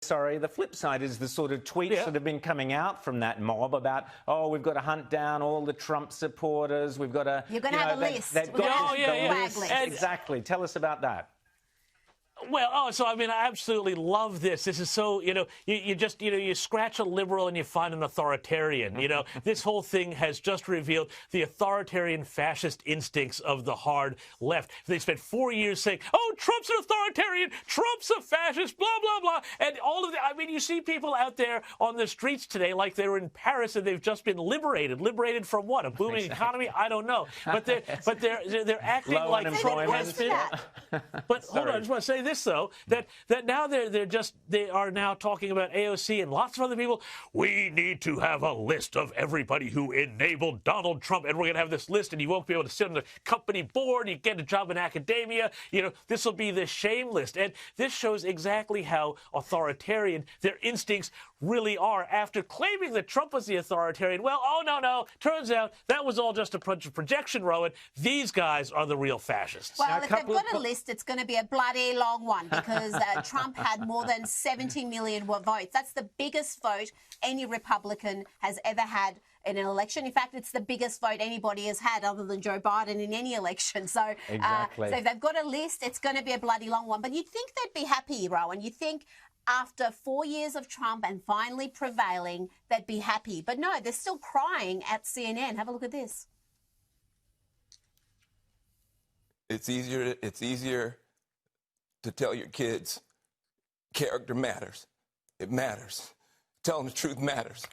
Sorry, the flip side is the sort of tweets that have been coming out from that mob about, oh, we've got to hunt down all the Trump supporters. We've got to... You're going to have a list. They've got list. Exactly. Tell us about that. Well, so I mean, I absolutely love this. This is so, you just, you scratch a liberal and you find an authoritarian. This whole thing has just revealed the authoritarian fascist instincts of the hard left. They spent 4 years saying, oh, Trump's an authoritarian, Trump's a fascist, blah, blah, blah. And all of that. I mean, you see people out there on the streets today like they were in Paris and they've just been liberated. Liberated from what? A booming economy? I don't know. But they're acting like Trump has been. But hold on, I just want to say this, though, that now they are now talking about AOC and lots of other people. We need to have a list of everybody who enabled Donald Trump, and we're going to have this list, and you won't be able to sit on the company board. You get a job in academia. This will be the shame list. And this shows exactly how authoritarian their instincts really are. After claiming that Trump was the authoritarian, well, oh, no. Turns out that was all just a bunch of projection, Rowan. These guys are the real fascists. Well, if they've got a list, it's going to be a bloody long one because Trump had more than 70 million votes. That's the biggest vote any Republican has ever had in an election. In fact, it's the biggest vote anybody has had other than Joe Biden in any election. So, exactly. So if they've got a list, it's going to be a bloody long one. But you'd think they'd be happy, Rowan. You'd think after 4 years of Trump and finally prevailing, they'd be happy. But no, they're still crying at CNN. Have a look at this. It's easier to tell your kids character matters. It matters. Telling the truth matters.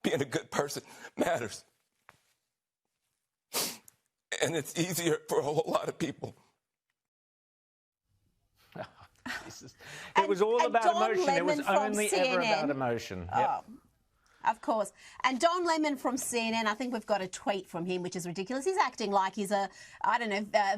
Being a good person matters. And it's easier for a whole lot of people. It was all about emotion. It was only ever about emotion. Yep. Of course. And Don Lemon from CNN, I think we've got a tweet from him, which is ridiculous. He's acting like he's a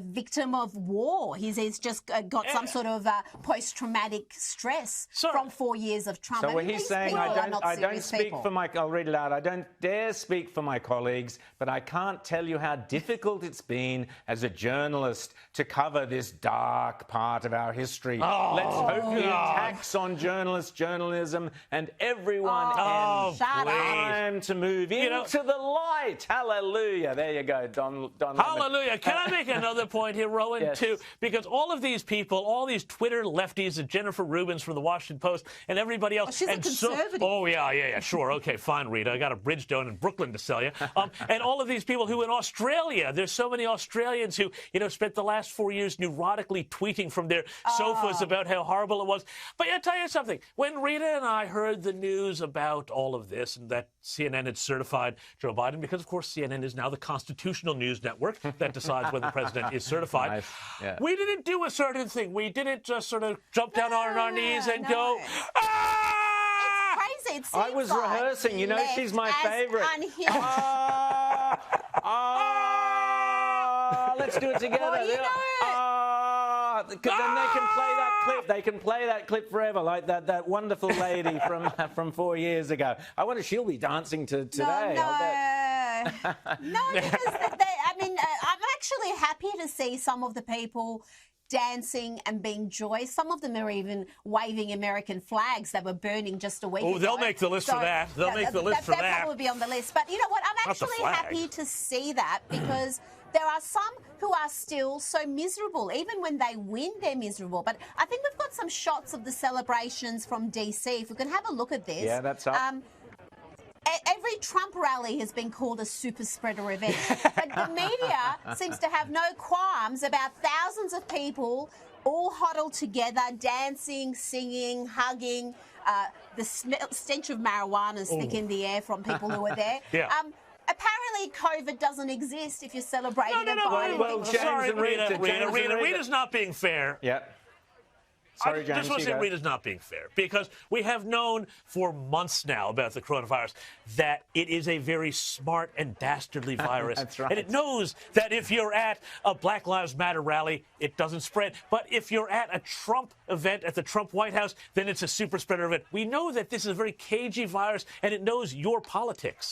victim of war. He's just got some sort of post-traumatic stress from 4 years of Trump. So he's saying, I don't speak for my, I'll read it out, I don't dare speak for my colleagues, but I can't tell you how difficult it's been as a journalist to cover this dark part of our history. Let's hope the attacks on journalism and everyone ends. Time to move into the light. Hallelujah. There you go, Don Hallelujah. Can I make another point here, Rowan, yes. too? Because all of these people, all these Twitter lefties, and Jennifer Rubins from the Washington Post and everybody else. Oh, she's a conservative. Yeah, sure. Okay, fine, Rita. I got a bridge down in Brooklyn to sell you. And all of these people who in Australia, there's so many Australians who, spent the last 4 years neurotically tweeting from their sofas about how horrible it was. But I'll tell you something. When Rita and I heard the news about all of this and that CNN had certified Joe Biden, because, of course, CNN is now the constitutional news network that decides whether the president is certified. Nice. Yeah. We didn't do a certain thing. We didn't just sort of jump down on our knees and go, ah! It's crazy. It seems I was rehearsing. She's my favorite. Let's do it together. Well, because then they can play that clip. They can play that clip forever, like that wonderful lady from 4 years ago. I wonder if she'll be dancing to today. No, because I'm actually happy to see some of the people dancing and being joyous. Some of them are even waving American flags that were burning just a week ago. Oh, they'll make the list for that. They'll make the list for that. That probably be on the list. But you know what? I'm actually happy to see that because there are some who are still so miserable. Even when they win, they're miserable. But I think we've got some shots of the celebrations from DC. If we can have a look at this. Yeah, that's up. Every Trump rally has been called a super spreader event. But the media seems to have no qualms about thousands of people all huddled together, dancing, singing, hugging. The stench of marijuana is thick in the air from people who are there. Apparently, COVID doesn't exist if you're celebrating a Biden. Well, sorry, Rita's not being fair. Yeah. Sorry, James. I just want to say Rita's not being fair because we have known for months now about the coronavirus that it is a very smart and dastardly virus. That's right. And it knows that if you're at a Black Lives Matter rally, it doesn't spread. But if you're at a Trump event at the Trump White House, then it's a super spreader event. We know that this is a very cagey virus and it knows your politics.